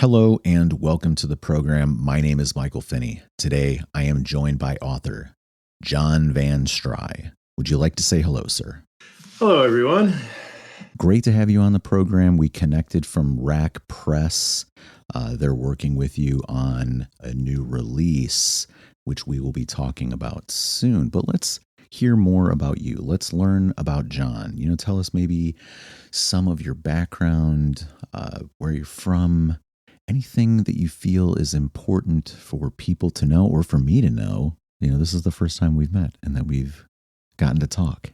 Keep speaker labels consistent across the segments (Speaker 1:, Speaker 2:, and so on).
Speaker 1: Hello and welcome to the program. My name is Michael Finney. Today I am joined by author John Van Stry. Would you like to say hello, sir?
Speaker 2: Hello, everyone.
Speaker 1: Great to have you on the program. We connected from Raconteur Press. They're working with you on a new release, which we will be talking about soon. But let's hear more about you. Let's learn about John. Tell us maybe some of your background, where you're from, anything that you feel is important for people to know or for me to know. This is the first time we've met and that we've gotten to talk.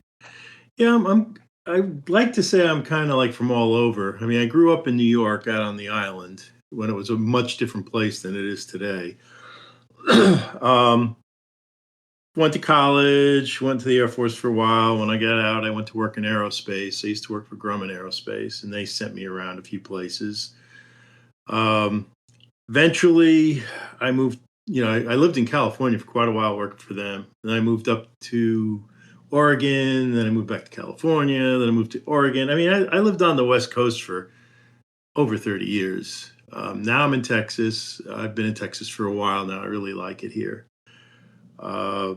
Speaker 2: Yeah, I'd like to say I'm kind of like from all over. I mean, I grew up in New York out on the island when it was a much different place than it is today. Went to college, went to the Air Force for a while. When I got out, I went to work in aerospace. I used to work for Grumman Aerospace, and they sent me around a few places. Eventually, I moved, I lived in California for quite a while working for them. Then I moved up to Oregon, then I moved back to California, then I moved to Oregon. I mean, I lived on the West Coast for over 30 years. Now I'm in Texas. I've been in Texas for a while now. I really like it here. I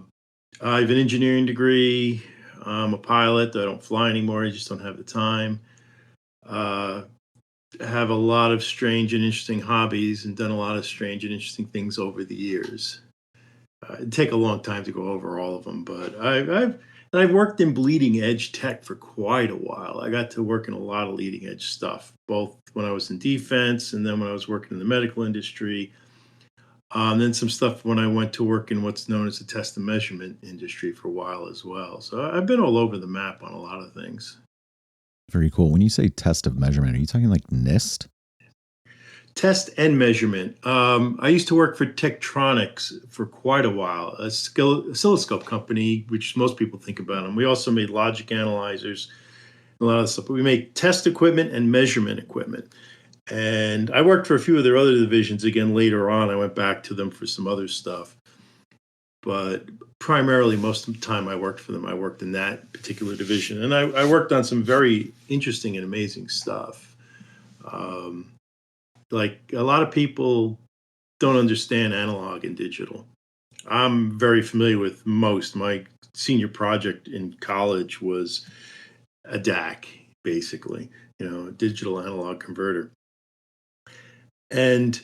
Speaker 2: have an engineering degree. I'm a pilot. I don't fly anymore. I just don't have the time. Have a lot of strange and interesting hobbies and done a lot of strange and interesting things over the years. It'd take a long time to go over all of them, but I've worked in bleeding edge tech for quite a while. I got to work in a lot of leading edge stuff, both when I was in defense and then when I was working in the medical industry. Then some stuff when I went to work in what's known as the test and measurement industry for a while as well. So I've been all over the map on a lot of things.
Speaker 1: Very cool. When you say test of measurement, are you talking like NIST?
Speaker 2: Test and measurement. I used to work for Tektronix for quite a while, a oscilloscope company, which most people think about. And we also made logic analyzers, a lot of stuff. But we make test equipment and measurement equipment. And I worked for a few of their other divisions again later on. I went back to them for some other stuff. But primarily, most of the time I worked for them, I worked in that particular division. And I worked on some very interesting and amazing stuff. Like a lot of people don't understand analog and digital. I'm very familiar with most. My senior project in college was a DAC, basically, a digital analog converter. And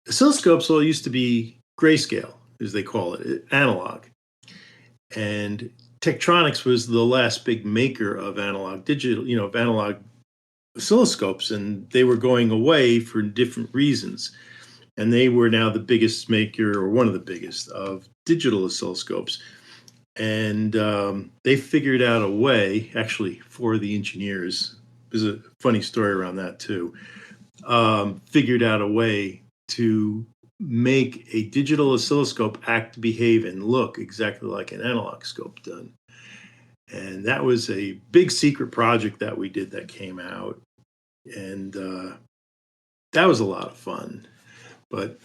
Speaker 2: oscilloscopes all used to be grayscale, as they call it, analog. And Tektronix was the last big maker of analog digital, of analog oscilloscopes, and they were going away for different reasons. And they were now the biggest maker, or one of the biggest, of digital oscilloscopes. And they figured out a way, actually, for the engineers. There's a funny story around that, too. Figured out a way to make a digital oscilloscope act, behave, and look exactly like an analog scope done. And that was a big secret project that we did that came out. And that was a lot of fun. But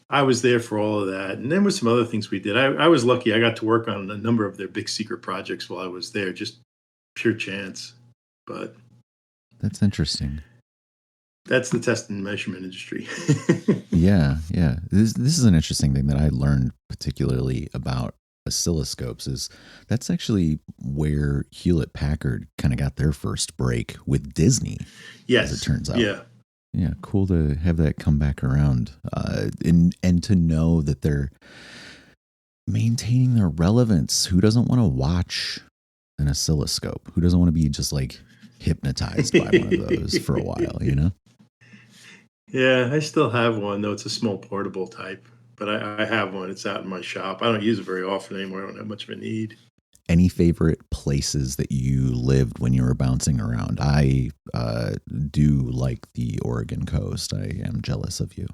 Speaker 2: I was there for all of that. And then with some other things we did. I was lucky. I got to work on a number of their big secret projects while I was there. Just pure chance. But
Speaker 1: that's interesting.
Speaker 2: That's the test and measurement industry.
Speaker 1: Yeah. This is an interesting thing that I learned particularly about oscilloscopes is that's actually where Hewlett Packard kind of got their first break with Disney.
Speaker 2: Yes.
Speaker 1: As it turns out.
Speaker 2: Yeah.
Speaker 1: Cool to have that come back around and to know that they're maintaining their relevance. Who doesn't want to watch an oscilloscope? Who doesn't want to be just like hypnotized by one of those for a while,
Speaker 2: Yeah, I still have one, though it's a small portable type. But I have one. It's out in my shop. I don't use it very often anymore. I don't have much of a need.
Speaker 1: Any favorite places that you lived when you were bouncing around? I do like the Oregon coast. I am jealous of you.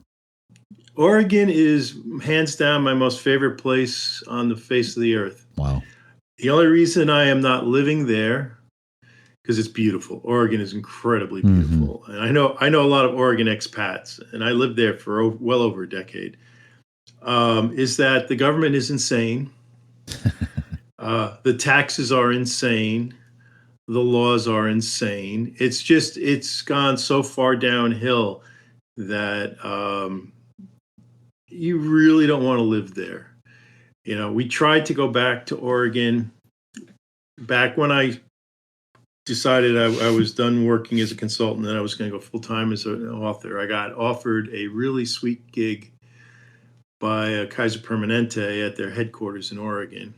Speaker 2: Oregon is hands down my most favorite place on the face of the earth.
Speaker 1: Wow.
Speaker 2: The only reason I am not living there, because it's beautiful. Oregon is incredibly beautiful. Mm-hmm. And I know a lot of Oregon expats, and I lived there for well over a decade. Is that the government is insane. The taxes are insane. The laws are insane. It's gone so far downhill that you really don't want to live there. We tried to go back to Oregon back when I decided I was done working as a consultant and I was going to go full-time as an author. I got offered a really sweet gig by Kaiser Permanente at their headquarters in Oregon.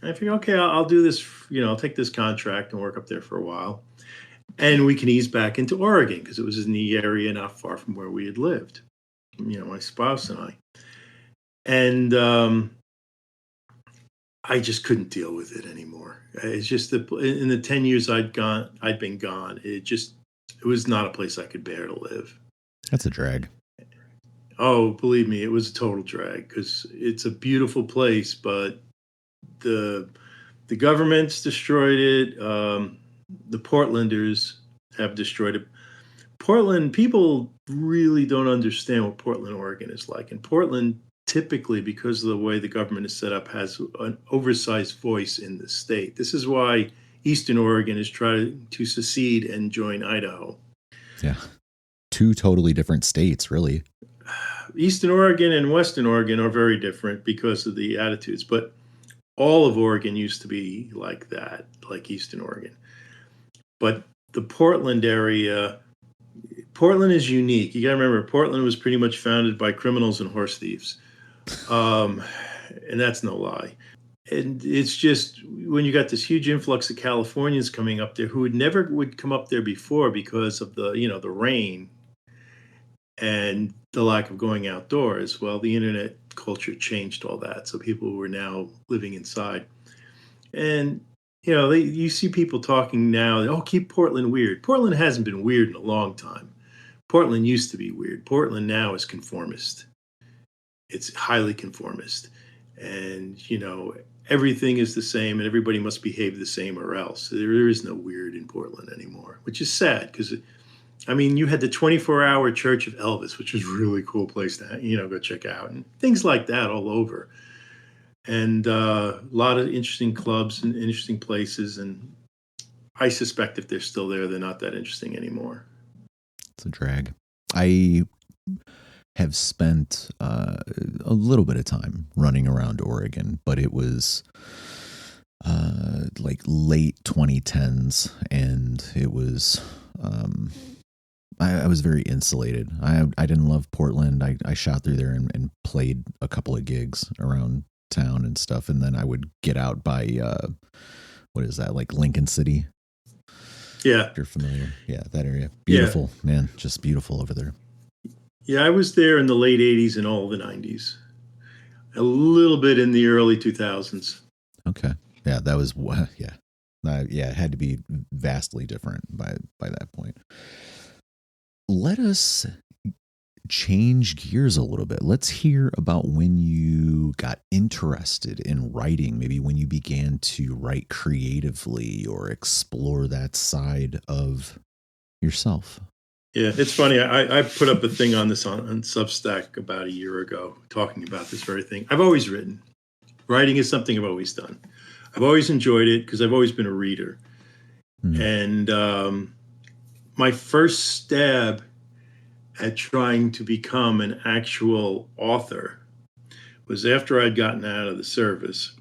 Speaker 2: And I figured, okay, I'll do this, I'll take this contract and work up there for a while. And we can ease back into Oregon because it was in the area not far from where we had lived, my spouse and I. And I just couldn't deal with it anymore. It's just that in the 10 years I'd been gone. It was not a place I could bear to live.
Speaker 1: That's a drag.
Speaker 2: Oh, believe me, it was a total drag because it's a beautiful place, but the government's destroyed it. The Portlanders have destroyed it. Portland, people really don't understand what Portland, Oregon is like. And Portland, typically, because of the way the government is set up, has an oversized voice in the state. This is why Eastern Oregon is trying to secede and join Idaho.
Speaker 1: Yeah. Two totally different states, really.
Speaker 2: Eastern Oregon and Western Oregon are very different because of the attitudes, but all of Oregon used to be like that, like Eastern Oregon. But the Portland area, Portland is unique. You got to remember, Portland was pretty much founded by criminals and horse thieves. And that's no lie. And it's just when you got this huge influx of Californians coming up there who would come up there before because of the rain and the lack of going outdoors. Well, the internet culture changed all that. So people were now living inside. And, you see people talking now, oh, keep Portland weird. Portland hasn't been weird in a long time. Portland used to be weird. Portland now is conformist. It's highly conformist. And, everything is the same and everybody must behave the same or else. There is no weird in Portland anymore, which is sad because, you had the 24-hour Church of Elvis, which was a really cool place to, go check out and things like that all over. And a lot of interesting clubs and interesting places. And I suspect if they're still there, they're not that interesting anymore.
Speaker 1: It's a drag. I have spent a little bit of time running around Oregon, but it was like late 2010s, and it was I was very insulated. I didn't love Portland. I shot through there and played a couple of gigs around town and stuff, and then I would get out by what is that, like Lincoln City?
Speaker 2: Yeah,
Speaker 1: if you're familiar. Yeah, that area. Beautiful, yeah. Man, just beautiful over there.
Speaker 2: Yeah, I was there in the late 80s and all the 90s. A little bit in the early 2000s.
Speaker 1: Okay. Yeah, that was, yeah. It had to be vastly different by that point. Let us change gears a little bit. Let's hear about when you got interested in writing, maybe when you began to write creatively or explore that side of yourself.
Speaker 2: Yeah, it's funny. I put up a thing on this on Substack about a year ago talking about this very thing. I've always written. Writing is something I've always done. I've always enjoyed it because I've always been a reader. And my first stab at trying to become an actual author was after I'd gotten out of the service.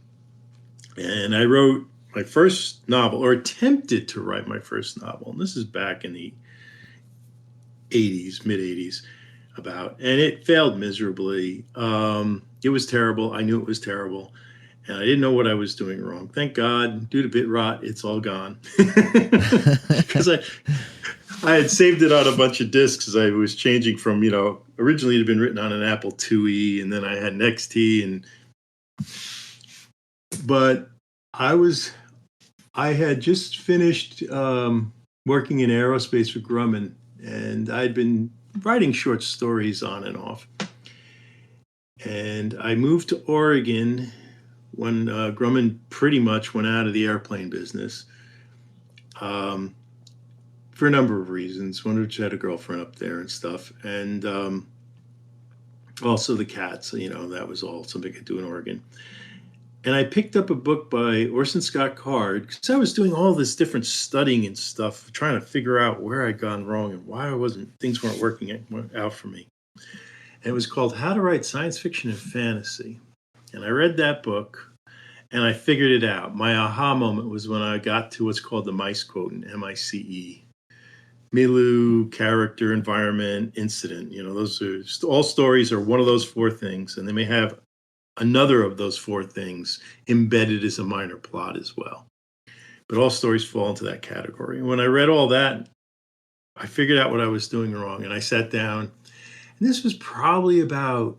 Speaker 2: And I wrote my first novel, or attempted to write my first novel. And this is back in the 80s, mid 80s and it failed miserably. It was terrible. I knew it was terrible and I didn't know what I was doing wrong. Thank God, due to bit rot, it's all gone. Because I had saved it on a bunch of discs as I was changing from, originally it had been written on an Apple IIe and then I had an XT but I had just finished working in aerospace for Grumman. And I'd been writing short stories on and off. And I moved to Oregon when Grumman pretty much went out of the airplane business for a number of reasons. One of which I had a girlfriend up there and stuff. And also the cats, that was all something I could do in Oregon. And I picked up a book by Orson Scott Card because I was doing all this different studying and stuff, trying to figure out where I'd gone wrong and why things weren't working out for me. And it was called How to Write Science Fiction and Fantasy. And I read that book and I figured it out. My aha moment was when I got to what's called the MICE quotient, M-I-C-E. Milieu, character, environment, incident. Those are all stories are one of those four things, and they may have another of those four things embedded as a minor plot as well. But all stories fall into that category. And when I read all that, I figured out what I was doing wrong. And I sat down, and this was probably about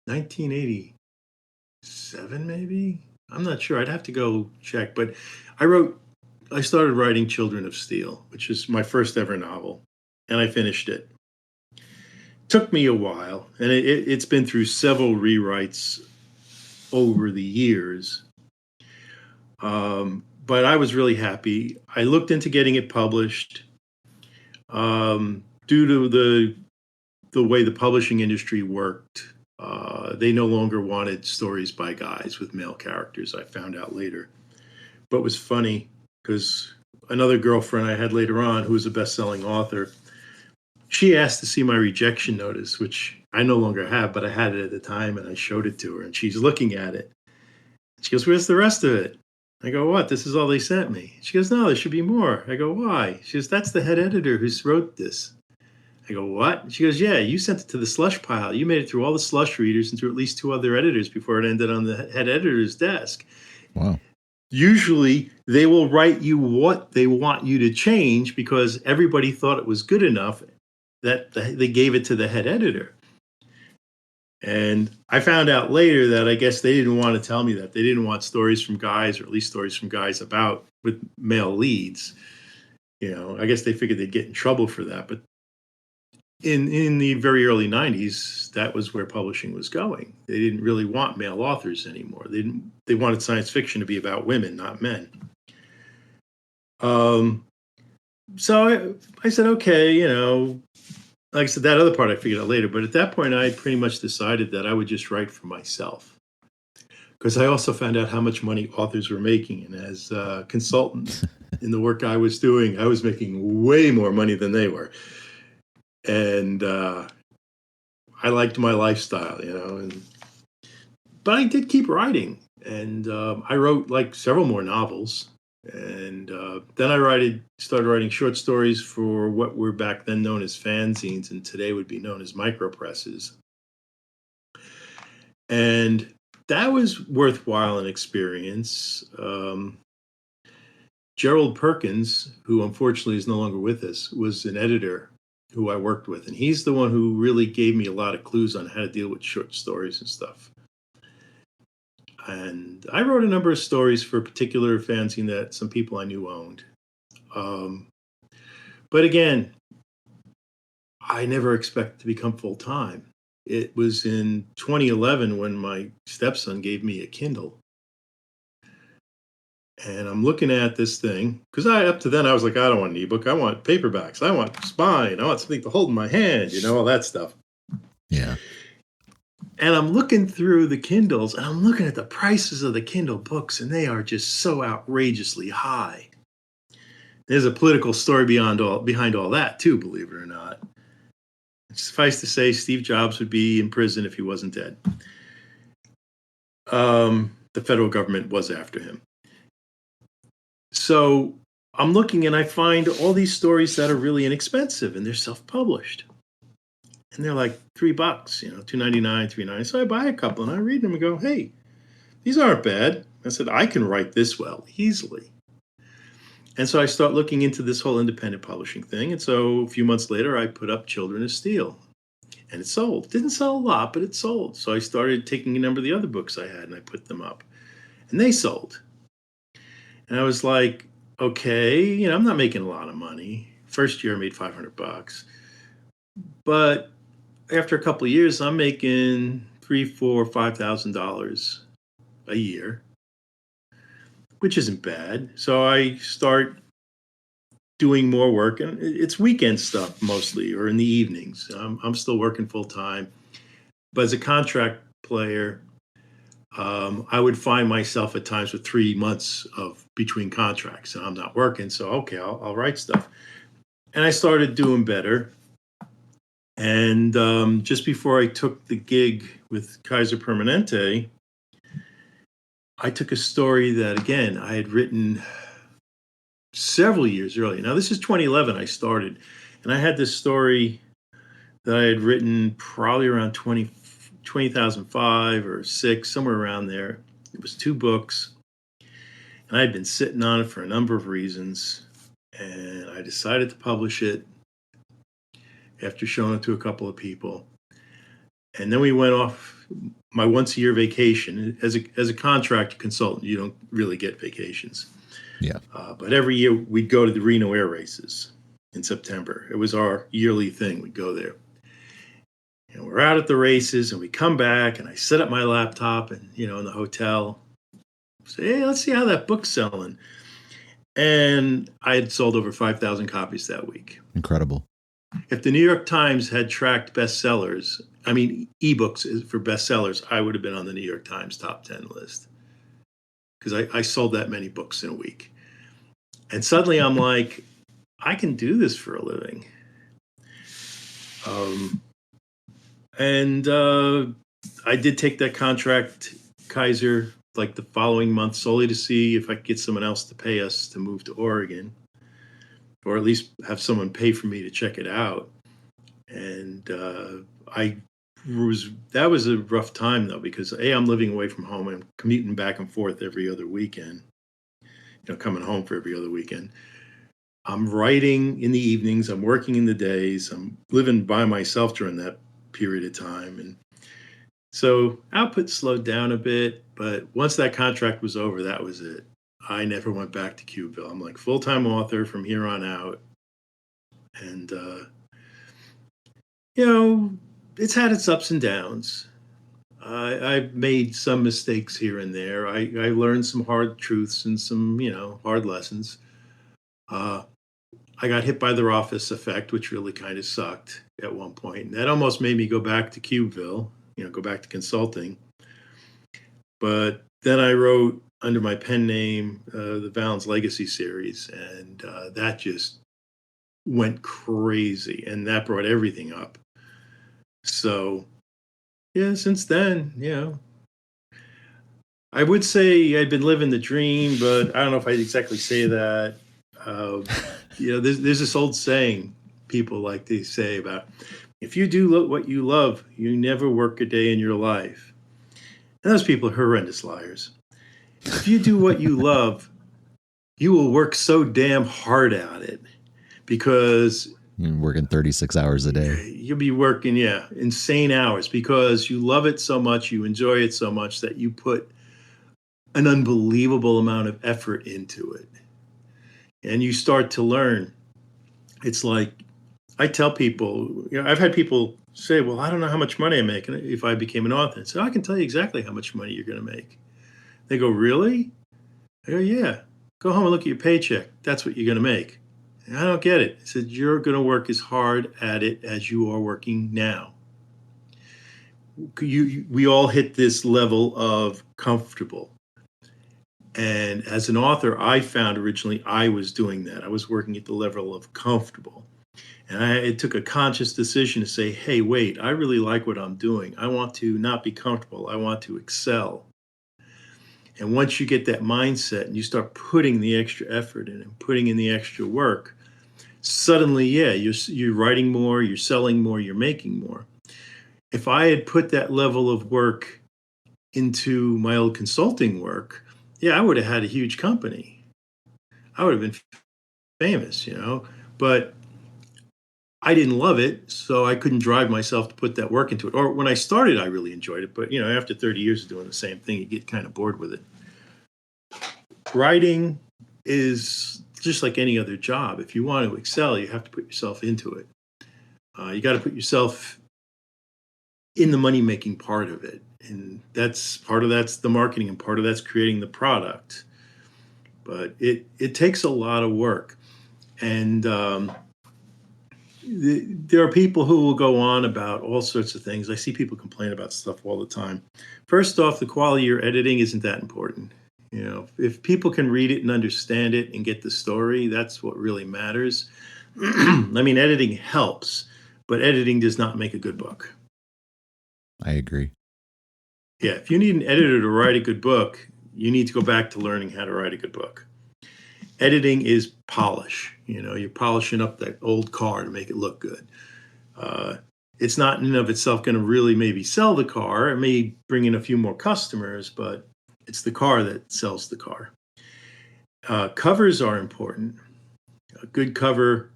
Speaker 2: 1987, maybe? I'm not sure. I'd have to go check. But I started writing Children of Steel, which is my first ever novel. And I finished it. Took me a while, and it's been through several rewrites over the years. But I was really happy. I looked into getting it published. Due to the way the publishing industry worked, they no longer wanted stories by guys with male characters, I found out later. But it was funny because another girlfriend I had later on, who was a best-selling author, she asked to see my rejection notice, which I no longer have, but I had it at the time, and I showed it to her, and she's looking at it. She goes, "Where's the rest of it?" I go, "What? This is all they sent me." She goes, "No, there should be more." I go, "Why?" She goes, "That's the head editor who wrote this." I go, "What?" She goes, "Yeah, you sent it to the slush pile. You made it through all the slush readers and through at least 2 other editors before it ended on the head editor's desk."
Speaker 1: Wow.
Speaker 2: Usually they will write you what they want you to change because everybody thought it was good enough that they gave it to the head editor. And I found out later that I guess they didn't want to tell me that. They didn't want stories from guys, or at least stories from guys with male leads. I guess they figured they'd get in trouble for that. But in the very early 90s, that was where publishing was going. They didn't really want male authors anymore. They wanted science fiction to be about women, not men. So I said, okay, like I said, that other part I figured out later. But at that point, I pretty much decided that I would just write for myself. Because I also found out how much money authors were making. And as a consultant in the work I was doing, I was making way more money than they were. And I liked my lifestyle, but I did keep writing. And I wrote like several more novels. And then I started writing short stories for what were back then known as fanzines and today would be known as micropresses. And that was worthwhile an experience. Gerald Perkins, who unfortunately is no longer with us, was an editor who I worked with. And he's the one who really gave me a lot of clues on how to deal with short stories and stuff. And I wrote a number of stories for a particular fanzine that some people I knew owned. But again, I never expected to become full-time. It was in 2011 when my stepson gave me a Kindle. And I'm looking at this thing, because up to then I was like, I don't want an ebook. I want paperbacks. I want spine. I want something to hold in my hand, all that stuff.
Speaker 1: Yeah.
Speaker 2: And I'm looking through the Kindles, and I'm looking at the prices of the Kindle books, and they are just so outrageously high. There's a political story behind all that, too, believe it or not. Suffice to say, Steve Jobs would be in prison if he wasn't dead. The federal government was after him. So I'm looking, and I find all these stories that are really inexpensive, and they're self-published. And they're like $3, $2.99, $3.99. So I buy a couple and I read them and go, hey, these aren't bad. I said, I can write this well, easily. And so I start looking into this whole independent publishing thing. And so a few months later, I put up Children of Steel. And it sold. Didn't sell a lot, but it sold. So I started taking a number of the other books I had and I put them up. And they sold. And I was like, okay, I'm not making a lot of money. First year I made $500. But after a couple of years, I'm making $3,000, $4,000, $5,000 a year, which isn't bad. So I start doing more work, and it's weekend stuff mostly, or in the evenings. I'm still working full time, but as a contract player, I would find myself at times with 3 months of between contracts and I'm not working. So, okay, I'll write stuff. And I started doing better. And just before I took the gig with Kaiser Permanente, I took a story that, again, I had written several years earlier. Now, this is 2011 I started. And I had this story that I had written probably around 2005 or 6, somewhere around there. It was 2 books. And I had been sitting on it for a number of reasons. And I decided to publish it after showing it to a couple of people. And then we went off my once-a-year vacation. As a contract consultant, you don't really get vacations.
Speaker 1: Yeah.
Speaker 2: But every year we'd go to the Reno Air Races in September. It was our yearly thing. We'd go there. And we're out at the races, and we come back, and I set up my laptop and, in the hotel. Say, hey, let's see how that book's selling. And I had sold over 5,000 copies that week.
Speaker 1: Incredible.
Speaker 2: If the New York Times had tracked bestsellers, ebooks for bestsellers, I would have been on the New York Times top 10 list. Because I sold that many books in a week. And suddenly I'm like, I can do this for a living. I did take that contract, Kaiser, like the following month, solely to see if I could get someone else to pay us to move to Oregon, or at least have someone pay for me to check it out. And that was a rough time, though, because I'm living away from home and I'm commuting back and forth every other weekend, coming home for every other weekend. I'm writing in the evenings, I'm working in the days, I'm living by myself during that period of time. And so output slowed down a bit, but once that contract was over, that was it. I never went back to Cubeville. I'm like full-time author from here on out. And, it's had its ups and downs. I've made some mistakes here and there. I learned some hard truths and some, hard lessons. I got hit by the office effect, which really kind of sucked at one point. And that almost made me go back to Cubeville, go back to consulting. But then I wrote under my pen name, the Valens Legacy series, and that just went crazy. And that brought everything up. So, since then, I would say I'd been living the dream, but I don't know if I'd exactly say that. There's this old saying people like to say about, if you do what you love, you never work a day in your life. And those people are horrendous liars. If you do what you love, you will work so damn hard at it, because
Speaker 1: you're working 36 hours a day.
Speaker 2: You'll be working, insane hours, because you love it so much, you enjoy it so much that you put an unbelievable amount of effort into it. And you start to learn. It's like, I tell people, I've had people say, well, I don't know how much money I'm making if I became an author. And so I can tell you exactly how much money you're going to make. They go, really? I go, yeah. Go home and look at your paycheck. That's what you're going to make. And I don't get it. I said, you're going to work as hard at it as you are working now. We all hit this level of comfortable. And as an author, I found originally I was doing that. I was working at the level of comfortable. And it took a conscious decision to say, hey, wait, I really like what I'm doing. I want to not be comfortable. I want to excel. And once you get that mindset and you start putting the extra effort in and putting in the extra work, suddenly, you're writing more, you're selling more, you're making more. If I had put that level of work into my old consulting work, I would have had a huge company. I would have been famous, but I didn't love it, so I couldn't drive myself to put that work into it. Or when I started, I really enjoyed it, but after 30 years of doing the same thing, you get kind of bored with it. Writing is just like any other job. If you want to excel, you have to put yourself into it. You got to put yourself in the money-making part of it. And that's the marketing, and part of that's creating the product. But it takes a lot of work. And there are people who will go on about all sorts of things. I see people complain about stuff all the time. First off, the quality of your editing isn't that important. You know, if people can read it and understand it and get the story, that's what really matters. I mean, editing helps, but editing does not make a good book.
Speaker 1: I agree.
Speaker 2: Yeah, if you need an editor to write a good book, you need to go back to learning how to write a good book. Editing is polish. You know, you're polishing up that old car to make it look good. It's not in and of itself going to really maybe sell the car. It may bring in a few more customers, but it's the car that sells the car. Covers are important. A good cover,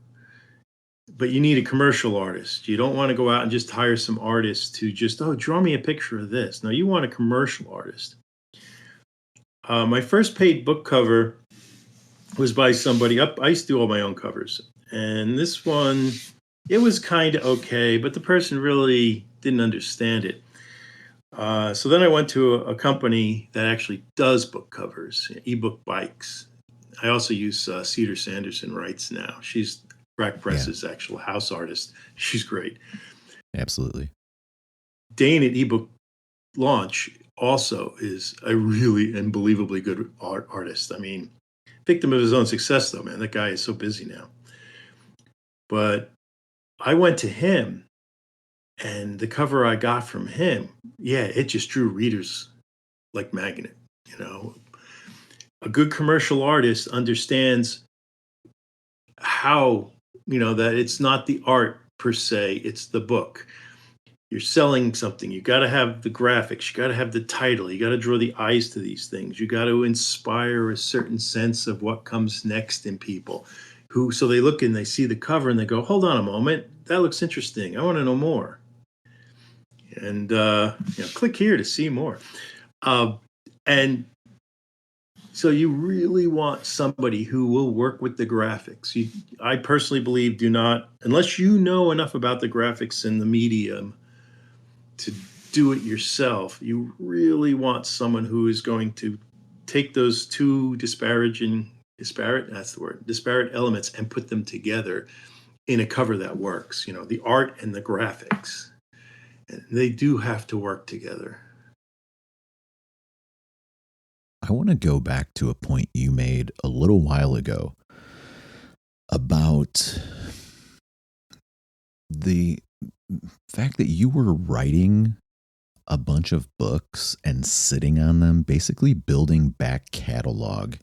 Speaker 2: but you need a commercial artist. You don't want to go out and just hire some artist to just, draw me a picture of this. No, you want a commercial artist. My first paid book cover was by somebody up. I used to do all my own covers. And this one, it was kind of okay, but the person really didn't understand it. So then I went to a company that actually does book covers, ebook bikes. I also use Cedar Sanderson writes now. She's Raconteur Press's actual house artist. She's great.
Speaker 1: Absolutely.
Speaker 2: Dane at ebook launch also is a really unbelievably good artist. I mean, victim of his own success, though, man. That guy is so busy now. But I went to him, and the cover I got from him, it just drew readers like magnet. You know, a good commercial artist understands how, that it's not the art per se, it's the book. You're selling something. You got to have the graphics. You got to have the title. You got to draw the eyes to these things. You got to inspire a certain sense of what comes next in people so they look and they see the cover and they go, hold on a moment. That looks interesting. I want to know more. And, click here to see more. And so you really want somebody who will work with the graphics. I personally believe do not, unless you know enough about the graphics and the medium to do it yourself, you really want someone who is going to take those two disparate elements and put them together in a cover that works, the art and the graphics. And they do have to work together.
Speaker 1: I want to go back to a point you made a little while ago about the fact that you were writing a bunch of books and sitting on them, basically building back catalog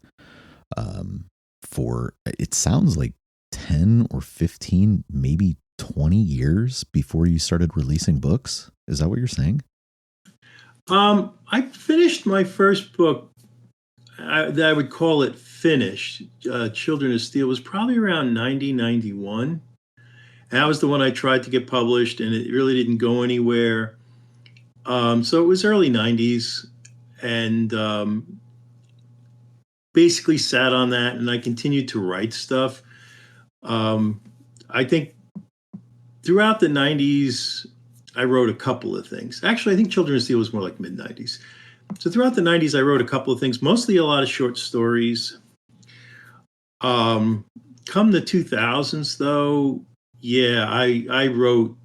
Speaker 1: for, it sounds like 10 or 15, maybe 20 years before you started releasing books. Is that what you're saying?
Speaker 2: I finished my first book. I would call it finished. Children of Steel was probably around 90, 91. And that was the one I tried to get published, and it really didn't go anywhere. So it was early 90s, and basically sat on that, and I continued to write stuff. I think throughout the 90s, I wrote a couple of things. Actually, I think Children of Steel was more like mid-90s. So throughout the 90s, I wrote a couple of things, mostly a lot of short stories. Come the 2000s, though, I wrote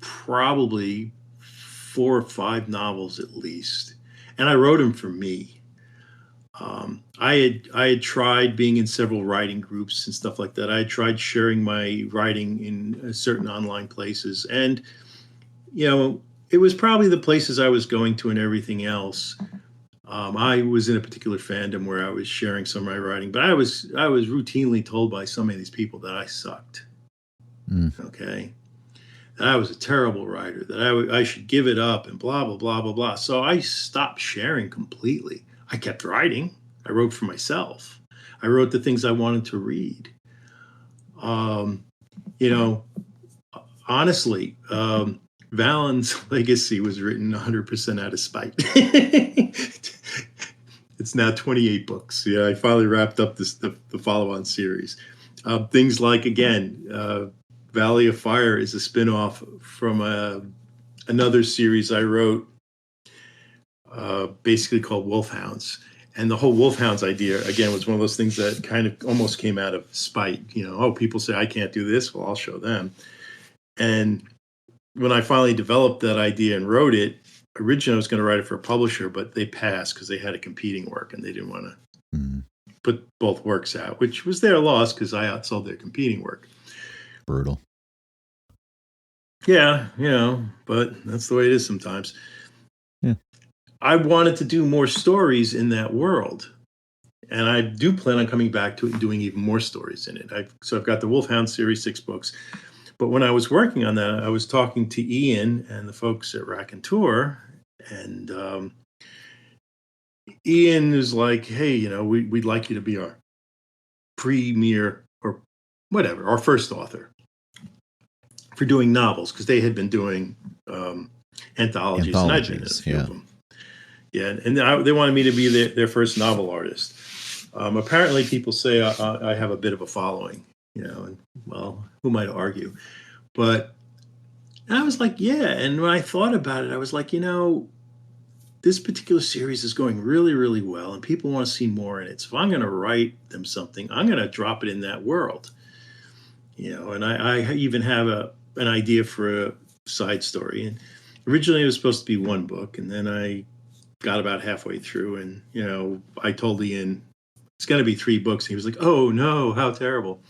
Speaker 2: probably 4 or 5 novels at least, and I wrote them for me. I had tried being in several writing groups and stuff like that. I had tried sharing my writing in certain online places, and it was probably the places I was going to and everything else. I was in a particular fandom where I was sharing some of my writing, but I was routinely told by some of these people that I sucked. Okay. That I was a terrible writer, that I should give it up and blah, blah, blah, blah, blah. So I stopped sharing completely. I kept writing. I wrote for myself. I wrote the things I wanted to read. Honestly, Valen's Legacy was written 100% out of spite. It's now 28 books. Yeah, I finally wrapped up the follow-on series. Things like, again, Valley of Fire is a spin-off from another series I wrote, basically called Wolfhounds. And the whole Wolfhounds idea, again, was one of those things that kind of almost came out of spite. People say, I can't do this. Well, I'll show them. And when I finally developed that idea and wrote it, originally I was going to write it for a publisher, but they passed because they had a competing work and they didn't want to put both works out, which was their loss because I outsold their competing work.
Speaker 1: Brutal.
Speaker 2: Yeah, but that's the way it is sometimes.
Speaker 1: Yeah.
Speaker 2: I wanted to do more stories in that world. And I do plan on coming back to it and doing even more stories in it. So I've got the Wolfhound series, 6 books. But when I was working on that, I was talking to Ian and the folks at Raconteur, and Ian is like, hey, we'd like you to be our premier or whatever, our first author for doing novels, because they had been doing anthologies, and I'd been in a few of them. Yeah, and they wanted me to be their first novel artist. Apparently, people say I have a bit of a following, and well, who might argue? But I was like, yeah. And when I thought about it, I was like, this particular series is going really, really well, and people want to see more in it. So if I'm going to write them something, I'm going to drop it in that world. And I even have an idea for a side story. And originally it was supposed to be 1 book, and then I got about halfway through, and I told Ian it's going to be 3 books. And he was like, oh no, how terrible.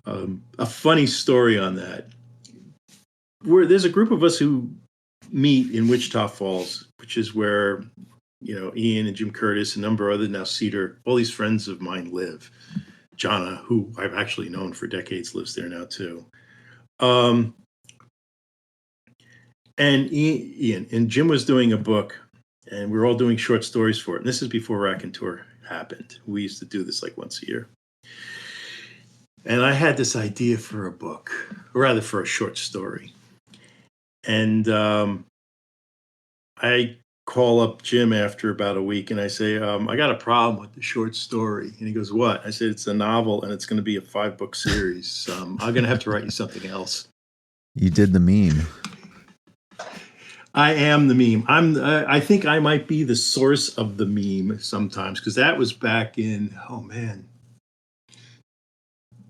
Speaker 2: A funny story on that. There's a group of us who meet in Wichita Falls, which is where, Ian and Jim Curtis, a number of other, now Cedar, all these friends of mine live. Jonna, who I've actually known for decades, lives there now too. And Ian and Jim was doing a book, and we were all doing short stories for it. And this is before Raconteur happened. We used to do this like once a year. And I had this idea for a book, or rather for a short story. And I call up Jim after about a week, and I say, I got a problem with the short story. And he goes, what? I said, it's a novel, and it's going to be a 5-book series. I'm going to have to write you something else.
Speaker 1: You did the meme.
Speaker 2: I am the meme. I think I might be the source of the meme sometimes, because that was back in,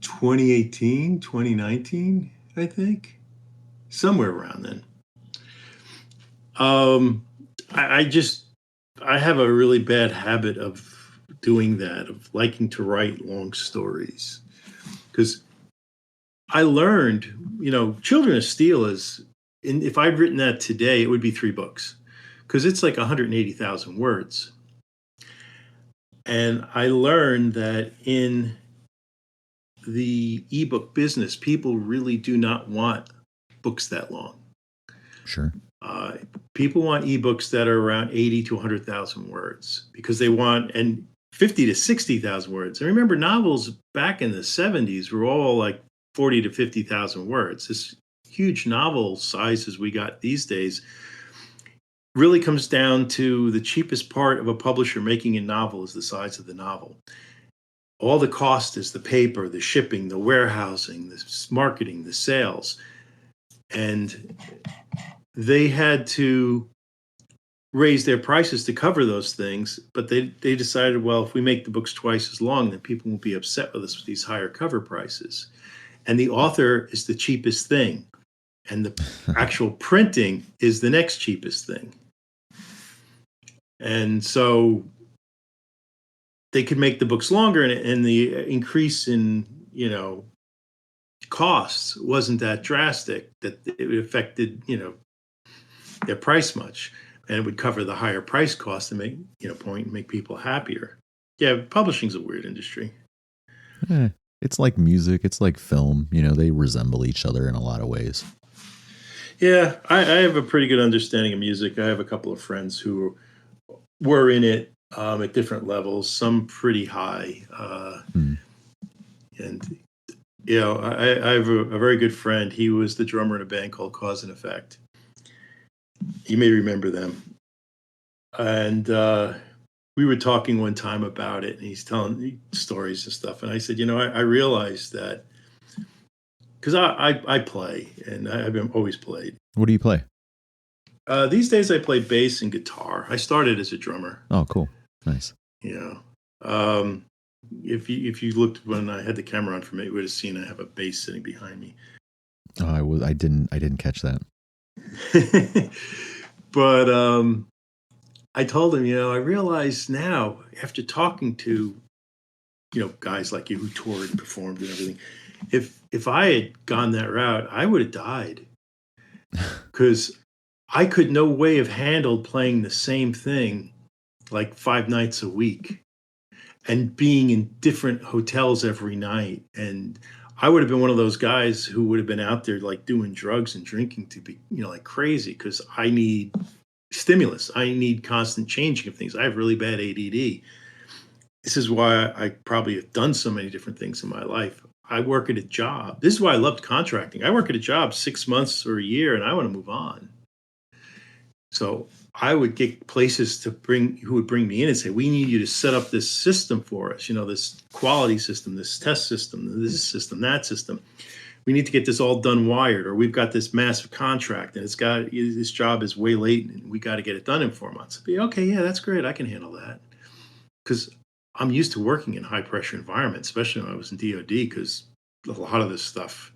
Speaker 2: 2018, 2019, I think. Somewhere around then. I have a really bad habit of doing that, of liking to write long stories. Because I learned, Children of Steel if I'd written that today, it would be 3 books. Because it's like 180,000 words. And I learned that in the ebook business, people really do not want books that long.
Speaker 1: Sure.
Speaker 2: People want ebooks that are around 80 to 100,000 words because they want, and 50 to 60,000 words. And remember, novels back in the 70s were all like 40 to 50,000 words. This huge novel sizes we got these days really comes down to the cheapest part of a publisher making a novel is the size of the novel. All the cost is the paper, the shipping, the warehousing, the marketing, the sales. And they had to raise their prices to cover those things, but they decided, well, if we make the books twice as long, then people won't be upset with us with these higher cover prices. And the author is the cheapest thing, and the actual printing is the next cheapest thing. And so they could make the books longer, and the increase in, costs wasn't that drastic that it affected, their price much, and it would cover the higher price cost and make people happier. Yeah, publishing's a weird industry.
Speaker 1: It's like music. It's like film. They resemble each other in a lot of ways.
Speaker 2: Yeah, I have a pretty good understanding of music. I have a couple of friends who were in it at different levels, some pretty high. And, I have a very good friend. He was the drummer in a band called Cause and Effect. You may remember them. And we were talking one time about it, and he's telling me stories and stuff. And I said, I realized that because I play, and I've always played.
Speaker 1: What do you play?
Speaker 2: These days I play bass and guitar. I started as a drummer.
Speaker 1: Oh, cool. Nice.
Speaker 2: If you looked when I had the camera on for me, you would have seen I have a bass sitting behind me.
Speaker 1: Oh, I didn't catch that.
Speaker 2: But I told him, I realize now after talking to, guys like you who toured and performed and everything, if I had gone that route, I would have died because I could no way have handled playing the same thing like 5 nights a week and being in different hotels every night. And I would have been one of those guys who would have been out there like doing drugs and drinking to be, like crazy because I need stimulus. I need constant changing of things. I have really bad ADD. This is why I probably have done so many different things in my life. I work at a job. This is why I loved contracting. I work at a job 6 months or a year and I want to move on. So I would get places who would bring me in and say, we need you to set up this system for us, this quality system, this test system, this system, that system. We need to get this all done wired, or we've got this massive contract and this job is way late and we got to get it done in 4 months. I'd be, okay, yeah, that's great. I can handle that. Because I'm used to working in high pressure environments, especially when I was in DOD, because a lot of this stuff,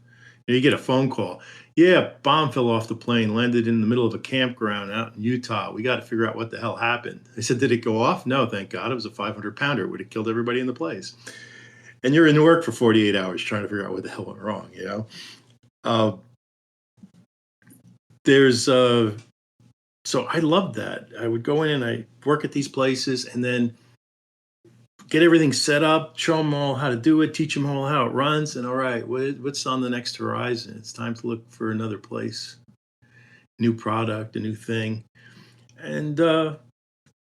Speaker 2: you get a phone call. Yeah, bomb fell off the plane, landed in the middle of a campground out in Utah. We got to figure out what the hell happened. I said, did it go off? No, thank God. It was a 500-pounder. It would have killed everybody in the place. And you're in Newark for 48 hours trying to figure out what the hell went wrong, So I loved that. I would go in and I work at these places and then get everything set up, show them all how to do it, teach them all how it runs. And all right, what's on the next horizon? It's time to look for another place, new product, a new thing. And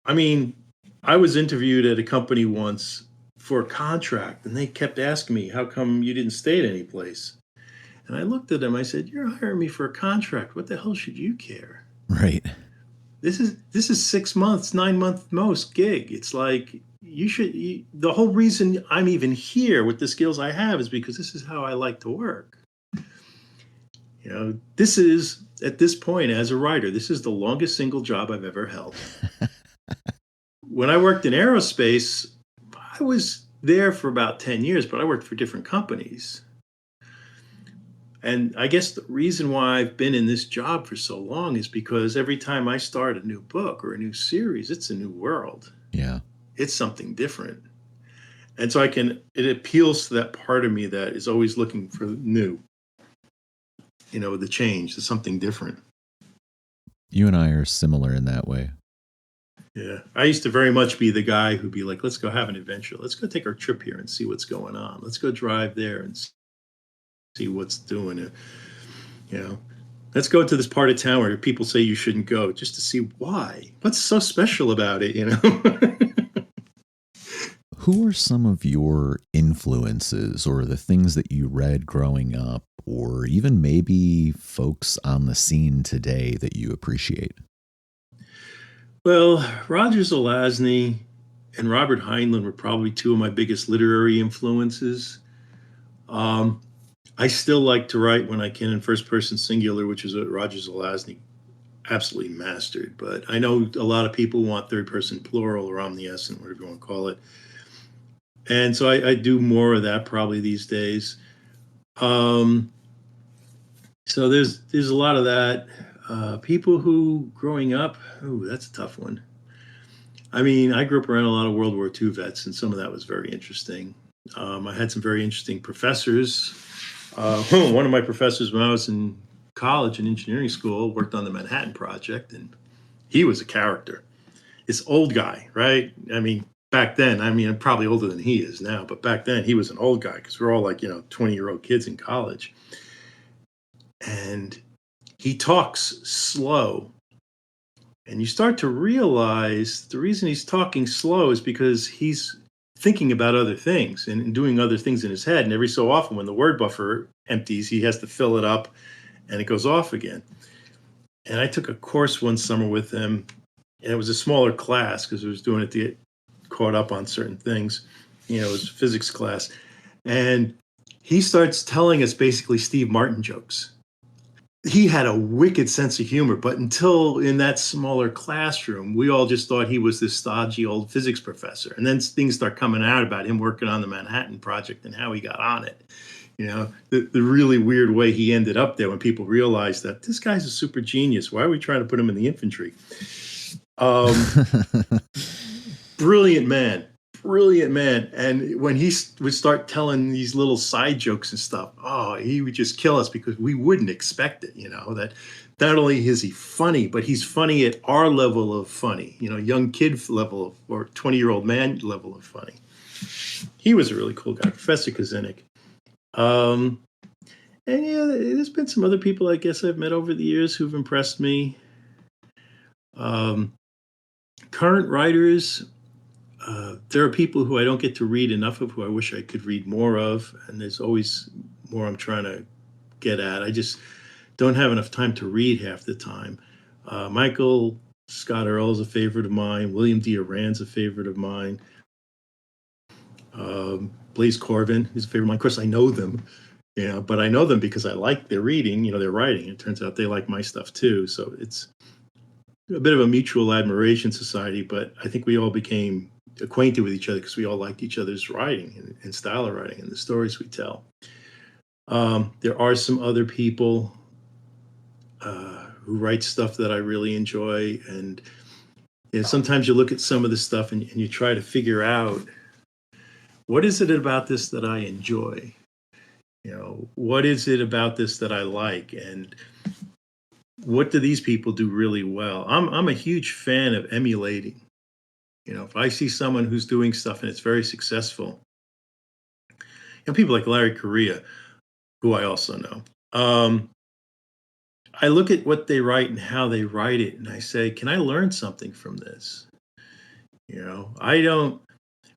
Speaker 2: I was interviewed at a company once for a contract and they kept asking me, how come you didn't stay at any place? And I looked at them, I said, you're hiring me for a contract. What the hell should you care?
Speaker 1: Right.
Speaker 2: This is 6 months, 9 month most gig. It's like, the whole reason I'm even here with the skills I have is because this is how I like to work. This is, at this point as a writer, this is the longest single job I've ever held. When I worked in aerospace, I was there for about 10 years, but I worked for different companies. And I guess the reason why I've been in this job for so long is because every time I start a new book or a new series, it's a new world.
Speaker 1: Yeah.
Speaker 2: It's something different. And so it appeals to that part of me that is always looking for new, the change, the something different.
Speaker 1: You and I are similar in that way.
Speaker 2: Yeah. I used to very much be the guy who'd be like, let's go have an adventure. Let's go take our trip here and see what's going on. Let's go drive there and see what's doing it. Let's go to this part of town where people say you shouldn't go just to see why. What's so special about it,
Speaker 1: Who are some of your influences or the things that you read growing up, or even maybe folks on the scene today that you appreciate?
Speaker 2: Well, Roger Zelazny and Robert Heinlein were probably two of my biggest literary influences. I still like to write when I can in first person singular, which is what Roger Zelazny absolutely mastered. But I know a lot of people want third person plural or omniscient, whatever you want to call it. And so I do more of that probably these days. So there's a lot of that. People who growing up, that's a tough one. I grew up around a lot of World War II vets, and some of that was very interesting. I had some very interesting professors. One of my professors when I was in college and engineering school worked on the Manhattan Project, and he was a character. This old guy, right? Back then, I'm probably older than he is now, but back then he was an old guy because we're all like, 20-year-old kids in college. And he talks slow. And you start to realize the reason he's talking slow is because he's thinking about other things and doing other things in his head. And every so often when the word buffer empties, he has to fill it up and it goes off again. And I took a course one summer with him, and it was a smaller class because I was doing it to get caught up on certain things. It was a physics class. And he starts telling us basically Steve Martin jokes. He had a wicked sense of humor, but until in that smaller classroom, we all just thought he was this stodgy old physics professor. And then things start coming out about him working on the Manhattan Project and how he got on it. The really weird way he ended up there when people realized that this guy's a super genius. Why are we trying to put him in the infantry? Brilliant man. And when he would start telling these little side jokes and stuff, he would just kill us because we wouldn't expect it, that not only is he funny, but he's funny at our level of funny, young kid level or 20-year-old man level of funny. He was a really cool guy, Professor Kazenik. And yeah, there's been some other people I guess I've met over the years who've impressed me. Current writers, there are people who I don't get to read enough of, who I wish I could read more of, and there's always more I'm trying to get at. I just don't have enough time to read half the time. Michael Scott Earl is a favorite of mine. William D. Arand's a favorite of mine. Blaise Corvin is a favorite of mine. Of course, I know them, but I know them because I like their reading, their writing. It turns out they like my stuff too. So it's a bit of a mutual admiration society, but I think we all became acquainted with each other because we all liked each other's writing and style of writing and the stories we tell. There are some other people who write stuff that I really enjoy. And sometimes you look at some of the stuff and you try to figure out, what is it about this that I enjoy? What is it about this that I like? And what do these people do really well? I'm a huge fan of emulating. If I see someone who's doing stuff and it's very successful, people like Larry Correia, who I also know, I look at what they write and how they write it, and I say, can I learn something from this? I don't.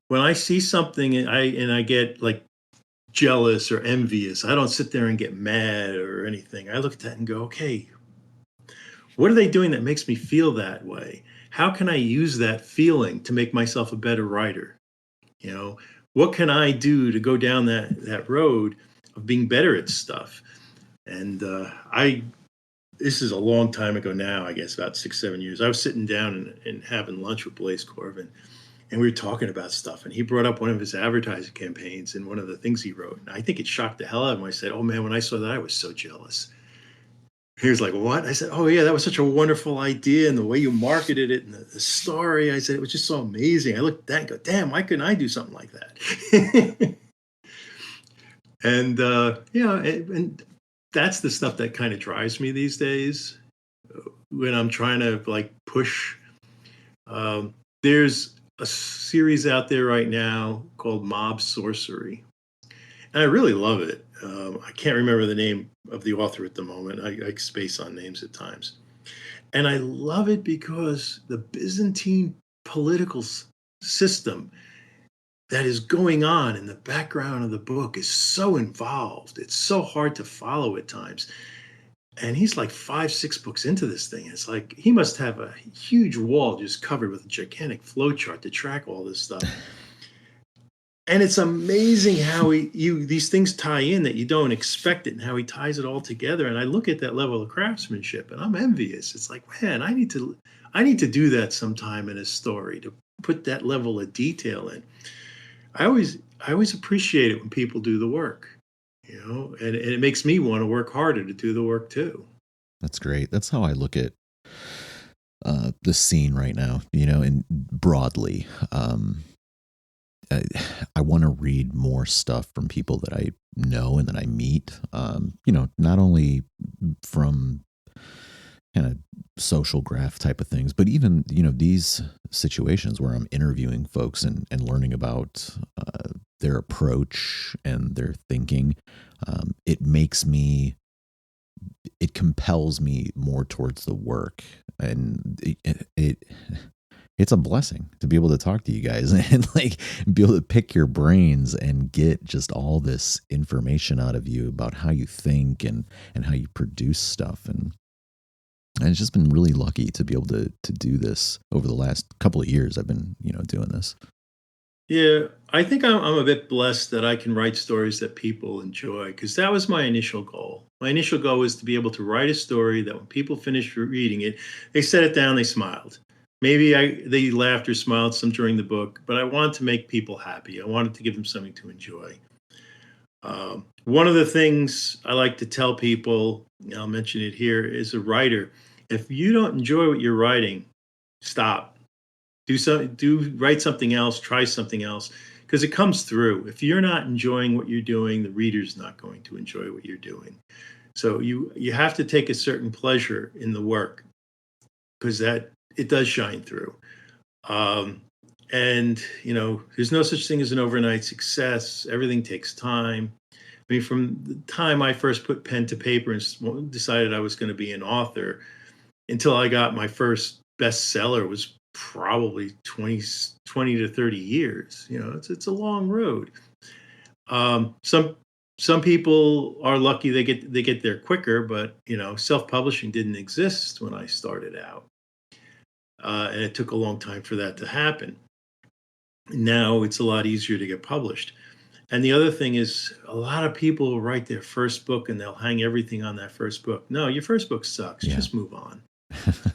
Speaker 2: When I see something and I get like jealous or envious, I don't sit there and get mad or anything. I look at that and go, okay, what are they doing that makes me feel that way? How can I use that feeling to make myself a better writer? What can I do to go down that road of being better at stuff? And this is a long time ago now, I guess about 6-7 years. I was sitting down and having lunch with Blaise Corvin, and we were talking about stuff, and he brought up one of his advertising campaigns and one of the things he wrote. And I think it shocked the hell out of him. I said, oh man, when I saw that, I was so jealous. He was like, what? I said, oh yeah, that was such a wonderful idea, and the way you marketed it and the story. I said, it was just so amazing. I looked at that and go, damn, why couldn't I do something like that? And and that's the stuff that kind of drives me these days when I'm trying to like push. There's a series out there right now called Mob Sorcery, and I really love it. I can't remember the name of the author at the moment. I space on names at times. And I love it because the Byzantine political system that is going on in the background of the book is so involved. It's so hard to follow at times. And he's like 5-6 books into this thing. It's like he must have a huge wall just covered with a gigantic flowchart to track all this stuff. And it's amazing how these things tie in that you don't expect it, and how he ties it all together. And I look at that level of craftsmanship and I'm envious. It's like, man, I need to do that sometime in a story, to put that level of detail in. I always appreciate it when people do the work, and it makes me want to work harder to do the work too.
Speaker 1: That's great. That's how I look at the scene right now, and broadly. I want to read more stuff from people that I know and that I meet, not only from kind of social graph type of things, but even, these situations where I'm interviewing folks and learning about their approach and their thinking. It compels me more towards the work, and it's a blessing to be able to talk to you guys and like be able to pick your brains and get just all this information out of you about how you think and how you produce stuff. And it's just been really lucky to be able to do this over the last couple of years. I've been, doing this.
Speaker 2: Yeah, I think I'm a bit blessed that I can write stories that people enjoy, because that was my initial goal. My initial goal was to be able to write a story that when people finished reading it, they set it down, they smiled. Maybe they laughed or smiled some during the book, but I wanted to make people happy. I wanted to give them something to enjoy. One of the things I like to tell people, I'll mention it here, is a writer. If you don't enjoy what you're writing, stop. Write something else, try something else, because it comes through. If you're not enjoying what you're doing, the reader's not going to enjoy what you're doing. So you have to take a certain pleasure in the work, because that it does shine through. And there's no such thing as an overnight success. Everything takes time. I mean, from the time I first put pen to paper and decided I was going to be an author until I got my first bestseller was probably 20 to 30 years. It's a long road. Some people are lucky they get there quicker, but self-publishing didn't exist when I started out, and it took a long time for that to happen. Now it's a lot easier to get published. And the other thing is, a lot of people will write their first book and they'll hang everything on that first book. No, your first book sucks. Yeah. Just move on.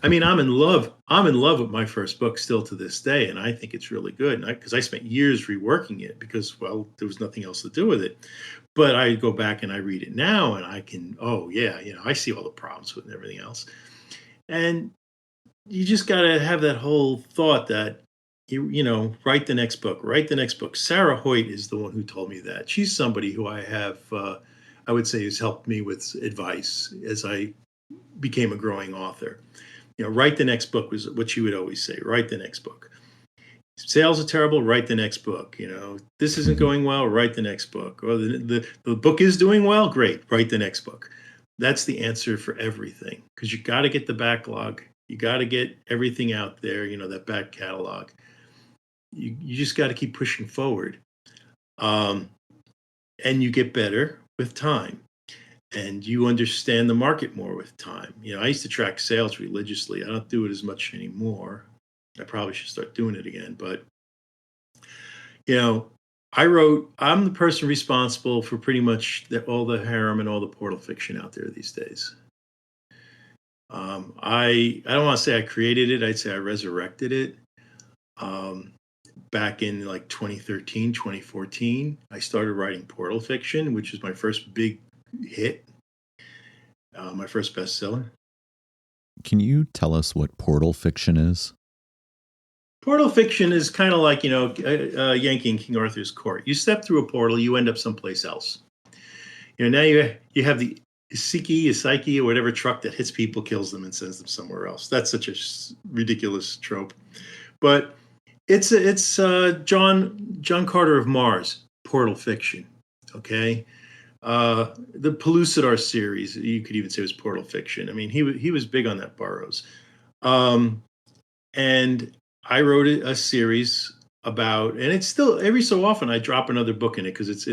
Speaker 2: I mean, I'm in love with my first book still to this day, and I think it's really good. Because I spent years reworking it because, well, there was nothing else to do with it. But I go back and I read it now, and I can, I see all the problems with it and everything else. And you just got to have that whole thought that write the next book. Sarah Hoyt is the one who told me that. She's somebody who I have, I would say, has helped me with advice as I became a growing author. Write the next book was what she would always say. Write the next book. Sales are terrible. Write the next book. This isn't going well. Write the next book. Or the book is doing well. Great. Write the next book. That's the answer for everything, because you got to get the backlog. You got to get everything out there. That back catalog. You just got to keep pushing forward, and you get better with time, and you understand the market more with time. I used to track sales religiously. I don't do it as much anymore. I probably should start doing it again. But I'm the person responsible for pretty much all the harem and all the portal fiction out there these days. I don't want to say I created it. I'd say I resurrected it. Back in like 2013, 2014, I started writing portal fiction, which was my first big hit, my first bestseller.
Speaker 1: Can you tell us what portal fiction is?
Speaker 2: Portal fiction is kind of like, Yankee in King Arthur's court. You step through a portal, you end up someplace else. Now you have the psyche or whatever truck that hits people, kills them, and sends them somewhere else. That's such a ridiculous trope. But it's John Carter of Mars, portal fiction. Okay. The Pellucidar series, you could even say, was portal fiction. I mean, he was big on that, Burroughs. And I wrote a series about, and it's still, every so often I drop another book in it, because it's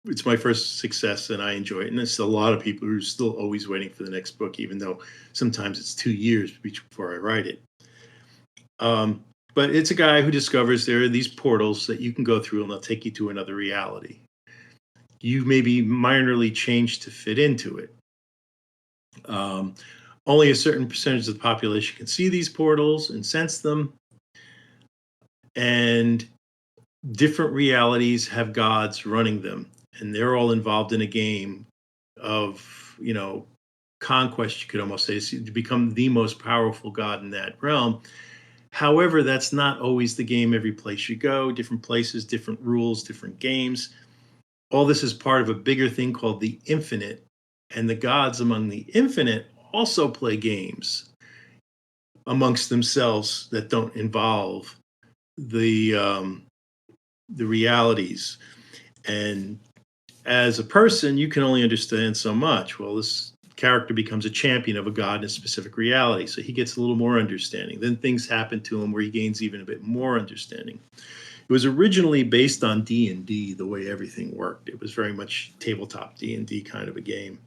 Speaker 2: it's my first success and I enjoy it. And there's a lot of people who are still always waiting for the next book, even though sometimes it's 2 years before I write it. But it's a guy who discovers there are these portals that you can go through and they'll take you to another reality. You may be minorly changed to fit into it. Only a certain percentage of the population can see these portals and sense them. And different realities have gods running them. And they're all involved in a game of, conquest, you could almost say, to become the most powerful god in that realm. However, that's not always the game every place you go. Different places, different rules, different games. All this is part of a bigger thing called the infinite. And the gods among the infinite also play games amongst themselves that don't involve the realities. And as a person, you can only understand so much. Well, this character becomes a champion of a god in a specific reality, so he gets a little more understanding. Then things happen to him where he gains even a bit more understanding. It was originally based on D&D, the way everything worked. It was very much tabletop D&D kind of a game.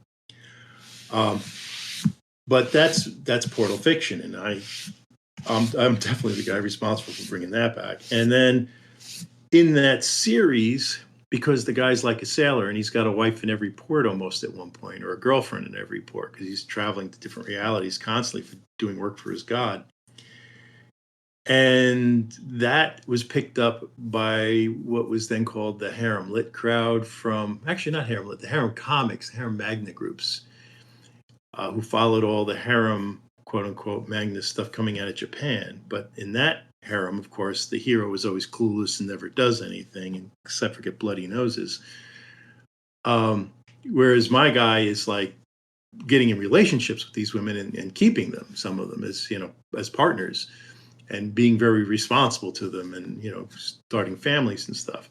Speaker 2: But that's portal fiction, and I'm definitely the guy responsible for bringing that back. And then in that series, because the guy's like a sailor and he's got a wife in every port almost at one point, or a girlfriend in every port, because he's traveling to different realities constantly for doing work for his god. And that was picked up by what was then called the harem lit crowd from, actually not harem lit, the harem comics, the harem magna groups, who followed all the harem, quote unquote, magna stuff coming out of Japan. But in that harem, of course, the hero is always clueless and never does anything except for get bloody noses. Whereas my guy is like getting in relationships with these women and keeping them, some of them as, as partners, and being very responsible to them, and starting families and stuff.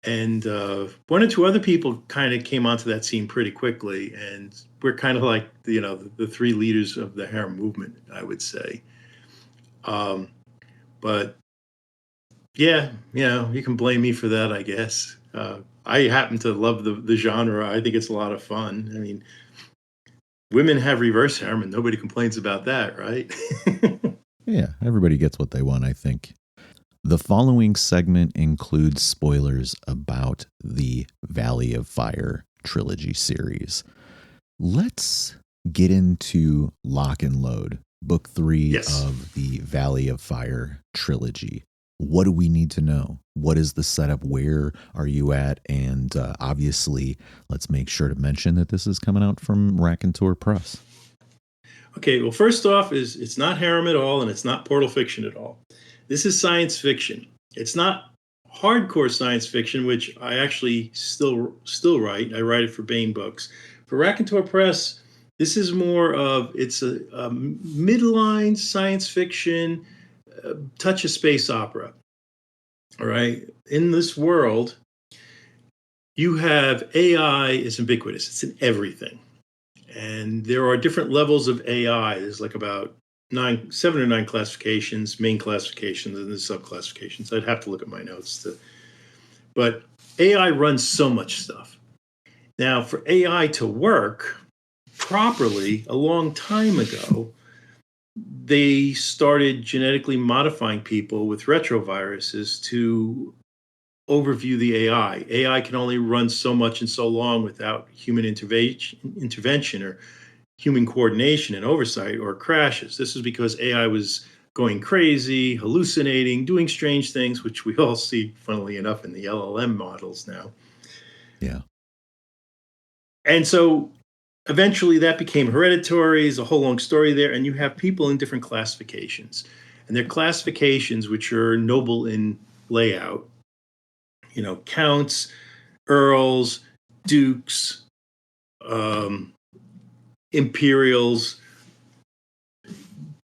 Speaker 2: And one or two other people kind of came onto that scene pretty quickly, and we're kind of like the three leaders of the harem movement, I would say. But yeah, you can blame me for that, I guess. I happen to love the genre. I think it's a lot of fun. I mean, women have reverse harem, and nobody complains about that, right?
Speaker 1: Yeah, everybody gets what they want, I think. The following segment includes spoilers about the Valley of Fire trilogy series. Let's get into Lock and Load, book 3 of the Valley of Fire trilogy. What do we need to know? What is the setup? Where are you at? And obviously, let's make sure to mention that this is coming out from Raconteur Press.
Speaker 2: Okay, well, first off, it's not harem at all, and it's not portal fiction at all. This is science fiction. It's not hardcore science fiction, which I actually still write. I write it for Baen Books. For Raconteur Press, this is more of, it's a midline science fiction, touch of space opera. All right. In this world, you have AI is ubiquitous. It's in everything. And there are different levels of AI. There's like about 7 or 9 classifications, main classifications, and the subclassifications. I'd have to look at my notes. But AI runs so much stuff. Now, for AI to work properly, a long time ago, they started genetically modifying people with retroviruses to overview the AI. AI can only run so much and so long without human intervention or human coordination and oversight, or crashes. This is because AI was going crazy, hallucinating, doing strange things, which we all see, funnily enough, in the LLM models now.
Speaker 1: Yeah.
Speaker 2: And so eventually that became hereditary. There's a whole long story there. And you have people in different classifications. And their classifications, which are noble in layout, counts, earls, dukes, imperials.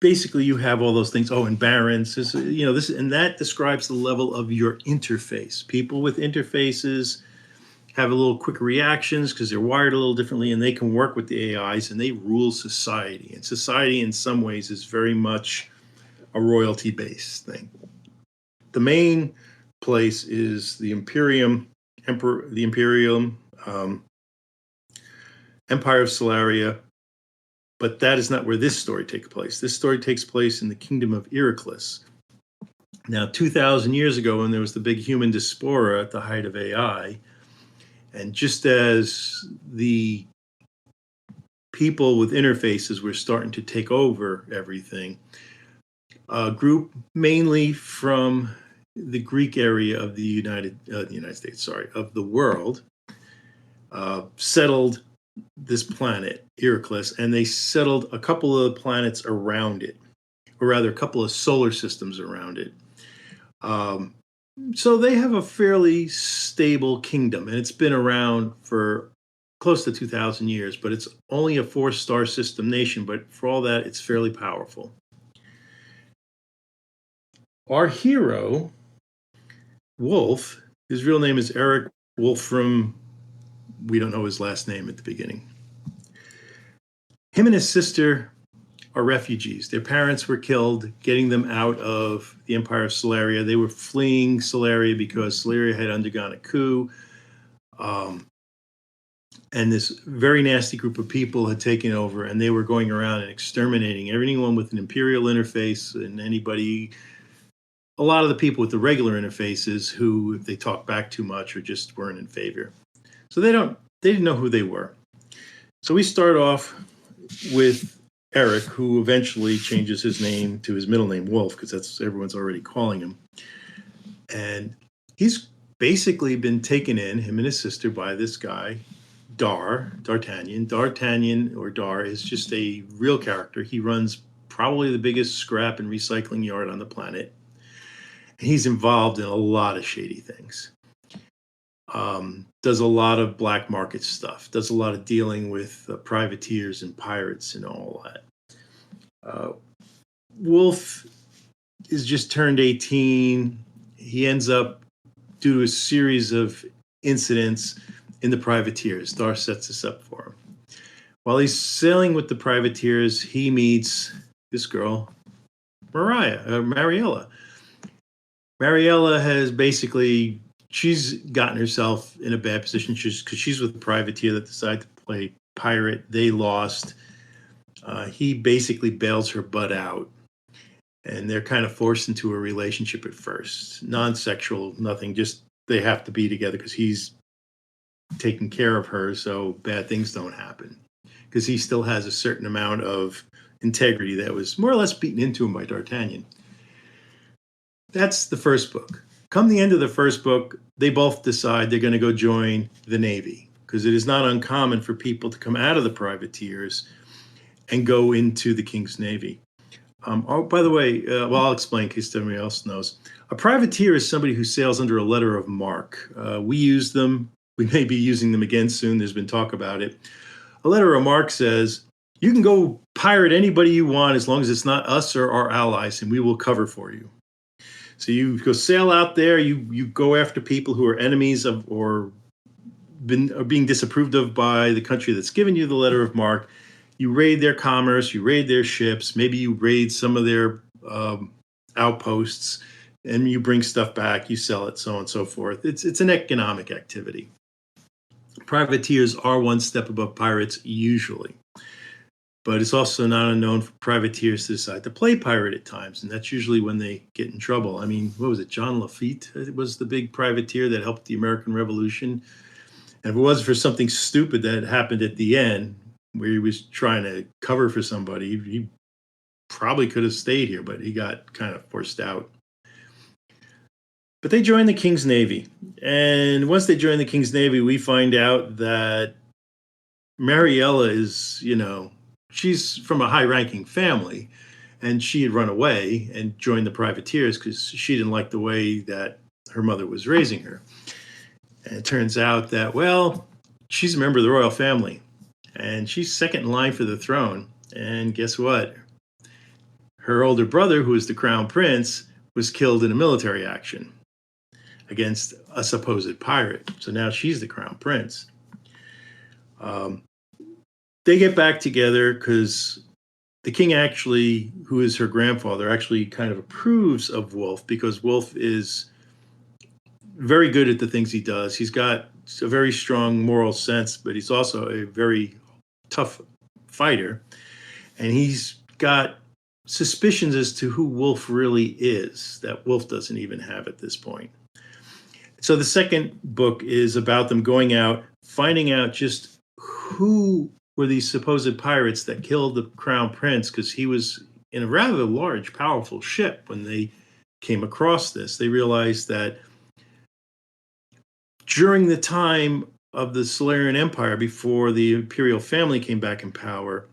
Speaker 2: Basically, you have all those things. Oh, and barons. And that describes the level of your interface. People with interfaces have a little quicker reactions because they're wired a little differently, and they can work with the AIs, and they rule society. And society, in some ways, is very much a royalty-based thing. The main place is the Empire of Solaria, but that is not where this story takes place. This story takes place in the kingdom of Iroquois. Now, 2,000 years ago, when there was the big human diaspora at the height of AI, and just as the people with interfaces were starting to take over everything, a group mainly from the Greek area of the United States, of the world, settled this planet, Iroquois, and they settled a couple of planets around it, or rather a couple of solar systems around it. So they have a fairly stable kingdom, and it's been around for close to 2,000 years, but it's only a 4-star system nation, but for all that, it's fairly powerful. Our hero, Wolf, his real name is Eric Wolfram. We don't know his last name at the beginning. Him and his sister are refugees. Their parents were killed, getting them out of the Empire of Solaria. They were fleeing Solaria because Solaria had undergone a coup. And this very nasty group of people had taken over, and they were going around and exterminating anyone with an imperial interface, and a lot of the people with the regular interfaces who, if they talked back too much or just weren't in favor. So they didn't know who they were. So we start off with Eric, who eventually changes his name to his middle name, Wolf, because that's everyone's already calling him. And he's basically been taken in, him and his sister, by this guy, D'Artagnan. D'Artagnan, or Dar, is just a real character. He runs probably the biggest scrap and recycling yard on the planet. And he's involved in a lot of shady things. Does a lot of black market stuff, does a lot of dealing with privateers and pirates and all that. Wolf is just turned 18. He ends up, due to a series of incidents, in the privateers. Dar sets this up for him. While he's sailing with the privateers, he meets this girl, Mariella. Mariella has basically, she's gotten herself in a bad position because she's with a privateer that decided to play pirate. They lost. He basically bails her butt out. And they're kind of forced into a relationship at first. Non-sexual, nothing, just they have to be together because he's taking care of her so bad things don't happen. Because he still has a certain amount of integrity that was more or less beaten into him by D'Artagnan. That's the first book. Come the end of the first book, they both decide they're going to go join the Navy, because it is not uncommon for people to come out of the privateers and go into the King's Navy. By the way, I'll explain in case somebody else knows. A privateer is somebody who sails under a letter of marque. We use them. We may be using them again soon. There's been talk about it. A letter of marque says, you can go pirate anybody you want as long as it's not us or our allies, and we will cover for you. So you go sail out there, you go after people who are enemies of or are being disapproved of by the country that's given you the letter of marque. You raid their commerce, you raid their ships, maybe you raid some of their outposts, and you bring stuff back, you sell it, so on and so forth. It's an economic activity. Privateers are one step above pirates usually. But it's also not unknown for privateers to decide to play pirate at times, and that's usually when they get in trouble. I mean, what was it? John Lafitte was the big privateer that helped the American Revolution. And if it was for something stupid that happened at the end, where he was trying to cover for somebody, he probably could have stayed here, but he got kind of forced out. But they joined the King's Navy. And once they joined the King's Navy, we find out that Mariella is, she's from a high-ranking family, and she had run away and joined the privateers because she didn't like the way that her mother was raising her. And it turns out that, she's a member of the royal family, and she's second in line for the throne. And guess what? Her older brother, who is the crown prince, was killed in a military action against a supposed pirate. So now she's the crown prince. They get back together because the king actually, who is her grandfather, actually kind of approves of Wolf, because Wolf is very good at the things he does. He's got a very strong moral sense, but he's also a very tough fighter. And he's got suspicions as to who Wolf really is that Wolf doesn't even have at this point. So the second book is about them going out, finding out just who were these supposed pirates that killed the crown prince, because he was in a rather large, powerful ship when they came across this. They realized that during the time of the Solarian Empire, before the imperial family came back in power,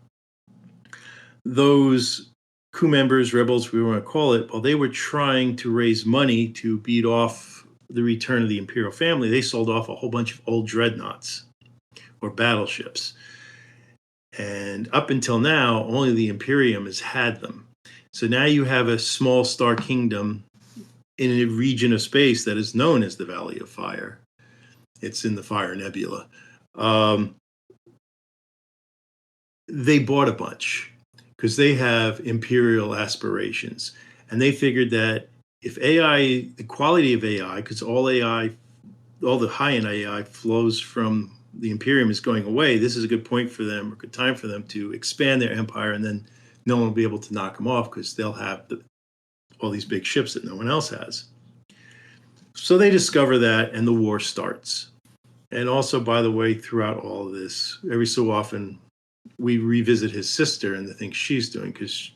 Speaker 2: those coup members, rebels, we want to call it, while they were trying to raise money to beat off the return of the imperial family, they sold off a whole bunch of old dreadnoughts or battleships. And up until now, only the Imperium has had them. So now you have a small star kingdom in a region of space that is known as the Valley of Fire. It's in the Fire Nebula. They bought a bunch because they have imperial aspirations. And they figured that if AI, the quality of AI, because all AI, all the high-end AI flows from the Imperium is going away, this is a good point for them, or good time for them to expand their empire, and then no one will be able to knock them off because they'll have all these big ships that no one else has. So they discover that, and the war starts. And also, by the way, throughout all of this, every so often, we revisit his sister and the things she's doing, because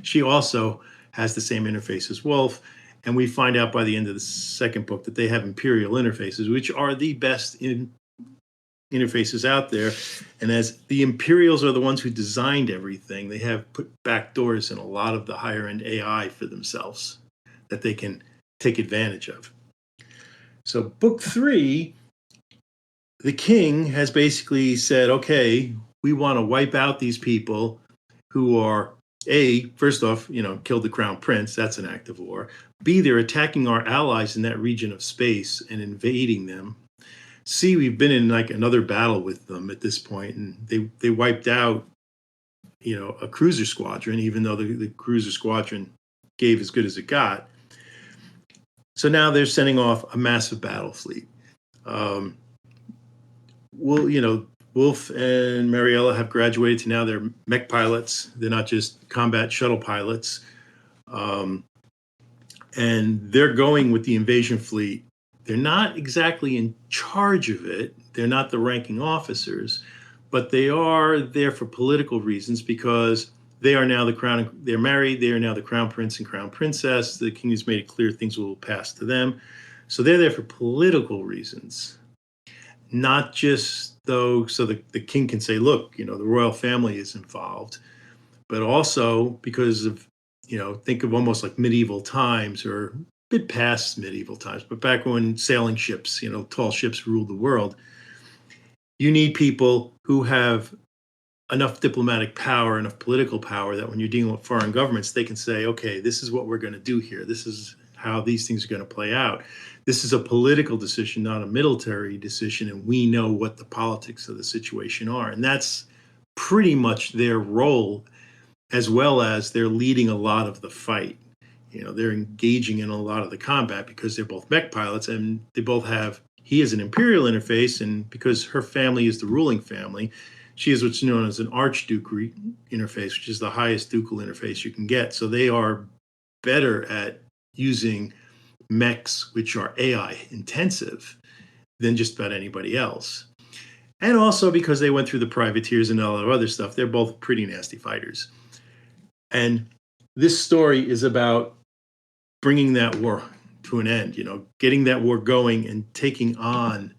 Speaker 2: she also has the same interface as Wolf. And we find out by the end of the second book that they have imperial interfaces, which are the best interfaces out there. And as the Imperials are the ones who designed everything, they have put back doors in a lot of the higher end AI for themselves that they can take advantage of. So book 3, the king has basically said, okay, we want to wipe out these people who are, A, first off, killed the crown prince. That's an act of war. B, they're attacking our allies in that region of space and invading them. C, we've been in like another battle with them at this point, and they wiped out, a cruiser squadron, even though the cruiser squadron gave as good as it got. So now they're sending off a massive battle fleet. Wolf and Mariella have graduated to now they're mech pilots. They're not just combat shuttle pilots. And they're going with the invasion fleet. They're not exactly in charge of it. They're not the ranking officers, but they are there for political reasons, because they are now the crown. They're married. They are now the crown prince and crown princess. The king has made it clear things will pass to them. So they're there for political reasons, not just though so the king can say, look, the royal family is involved, but also because of, think of almost like medieval times, or a bit past medieval times, but back when sailing ships, tall ships ruled the world. You need people who have enough diplomatic power, enough political power, that when you're dealing with foreign governments, they can say, okay, this is what we're going to do here. This is how these things are going to play out. This is a political decision, not a military decision, and we know what the politics of the situation are. And that's pretty much their role, as well as they're leading a lot of the fight. They're engaging in a lot of the combat because they're both mech pilots, and they both have, he is an imperial interface, and because her family is the ruling family, she is what's known as an archduke interface, which is the highest ducal interface you can get. So they are better at using mechs, which are AI intensive, than just about anybody else. And also because they went through the privateers and a lot of other stuff, they're both pretty nasty fighters. And this story is about bringing that war to an end, getting that war going and taking on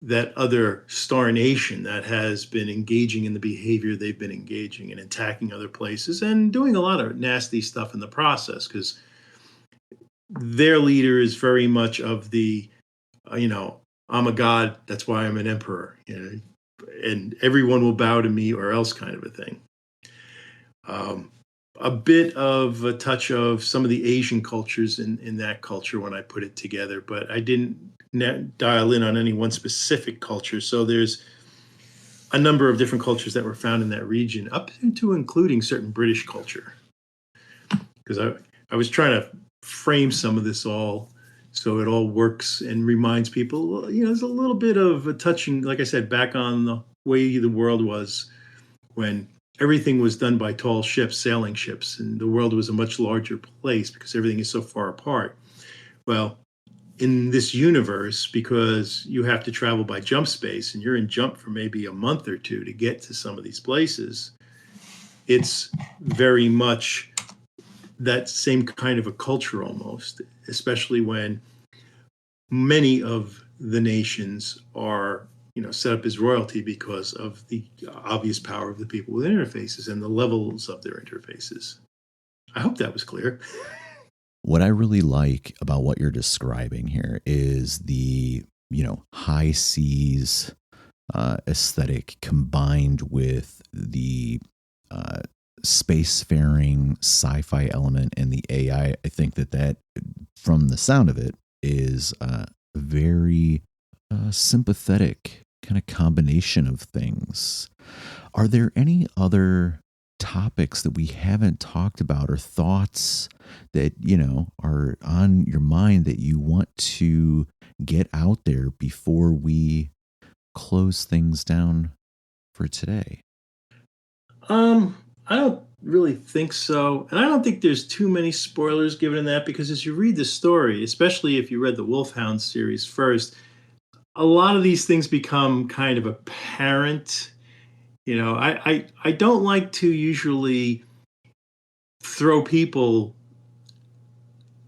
Speaker 2: that other star nation that has been engaging in the behavior they've been engaging and attacking other places and doing a lot of nasty stuff in the process, because their leader is very much of the, I'm a god, that's why I'm an emperor, and everyone will bow to me or else kind of a thing. A bit of a touch of some of the Asian cultures in that culture when I put it together, but I didn't dial in on any one specific culture. So there's a number of different cultures that were found in that region, up to including certain British culture. Because I was trying to frame some of this all so it all works and reminds people, there's a little bit of a touching, like I said, back on the way the world was when everything was done by tall ships, sailing ships, and the world was a much larger place because everything is so far apart. Well, in this universe, because you have to travel by jump space and you're in jump for maybe a month or two to get to some of these places, it's very much that same kind of a culture almost, especially when many of the nations are set up as royalty because of the obvious power of the people with interfaces and the levels of their interfaces. I hope that was clear.
Speaker 1: What I really like about what you're describing here is the, high seas aesthetic combined with the spacefaring sci-fi element and the AI. I think that from the sound of it is very sympathetic kind of combination of things. Are there any other topics that we haven't talked about or thoughts that, are on your mind that you want to get out there before we close things down for today?
Speaker 2: I don't really think so. And I don't think there's too many spoilers given in that, because as you read the story, especially if you read the Wolfhound series first, a lot of these things become kind of apparent. I don't like to usually throw people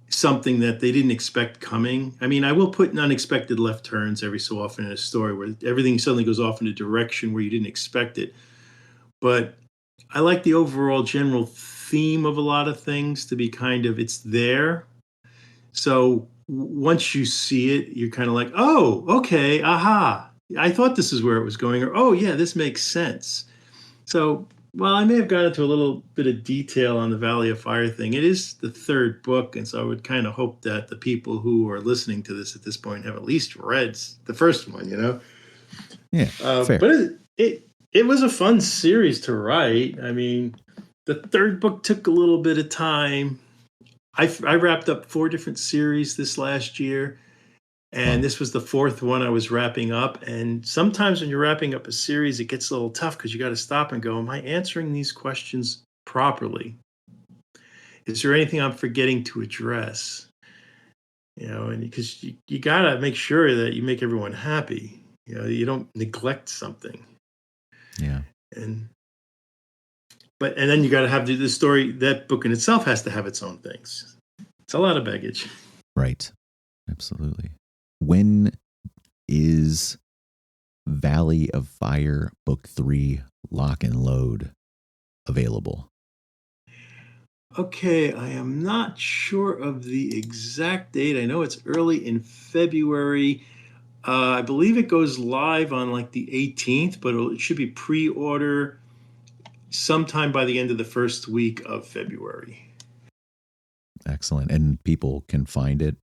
Speaker 2: something that they didn't expect coming. I mean, I will put unexpected left turns every so often in a story where everything suddenly goes off in a direction where you didn't expect it. But I like the overall general theme of a lot of things to be kind of, it's there. So once you see it, you're kind of like, oh, okay, aha. I thought this is where it was going, or, oh, yeah, this makes sense. So while I may have gone into a little bit of detail on the Valley of Fire thing, it is the third book. And so I would kind of hope that the people who are listening to this at this point have at least read the first one,
Speaker 1: Yeah, fair.
Speaker 2: But it was a fun series to write. I mean, the third book took a little bit of time. I wrapped up 4 different series this last year, and this was the 4th one I was wrapping up. And sometimes when you're wrapping up a series, it gets a little tough because you got to stop and go, am I answering these questions properly? Is there anything I'm forgetting to address? And because you got to make sure that you make everyone happy. You don't neglect something.
Speaker 1: Yeah.
Speaker 2: And then you got to have the story. That book in itself has to have its own things. It's a lot of baggage.
Speaker 1: Right. Absolutely. When is Valley of Fire Book 3 Lock and Load available?
Speaker 2: Okay, I am not sure of the exact date. I know it's early in February. I believe it goes live on like the 18th, but it should be pre-order sometime by the end of the first week of February.
Speaker 1: Excellent. And people can find it?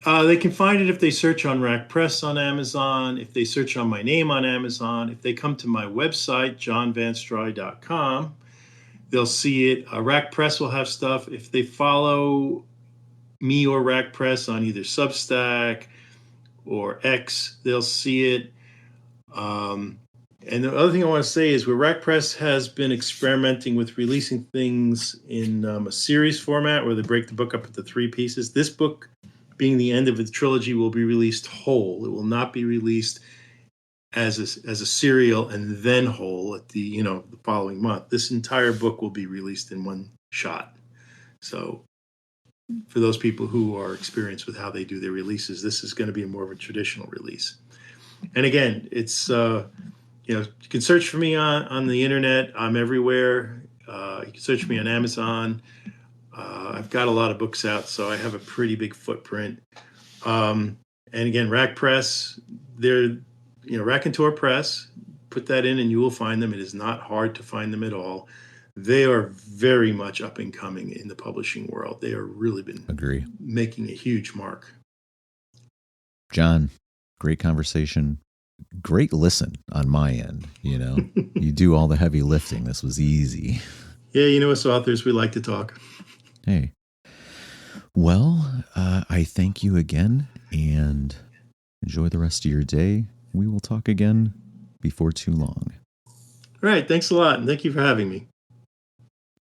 Speaker 2: They can find it if they search on Raconteur Press on Amazon, if they search on my name on Amazon, if they come to my website, johnvanstry.com, they'll see it. Raconteur Press will have stuff. If they follow me or Raconteur Press on either Substack or X, they'll see it. And the other thing I want to say is where Raconteur Press has been experimenting with releasing things in a series format where they break the book up into 3 pieces. This book, being the end of the trilogy, will be released whole. It will not be released as a serial and then whole at the following month. This entire book will be released in one shot. So for those people who are experienced with how they do their releases, this is going to be more of a traditional release. And again, it's you can search for me on the internet. I'm everywhere. You can search for me on Amazon. I've got a lot of books out, so I have a pretty big footprint. And again, Raconteur Press, they're Raconteur Press. Put that in, and you will find them. It is not hard to find them at all. They are very much up and coming in the publishing world. They are really been making a huge mark.
Speaker 1: John, great conversation. Great listen on my end. You do all the heavy lifting. This was easy.
Speaker 2: Yeah, us authors, we like to talk.
Speaker 1: Hey. Well, I thank you again and enjoy the rest of your day. We will talk again before too long.
Speaker 2: All right. Thanks a lot. And thank you for having me.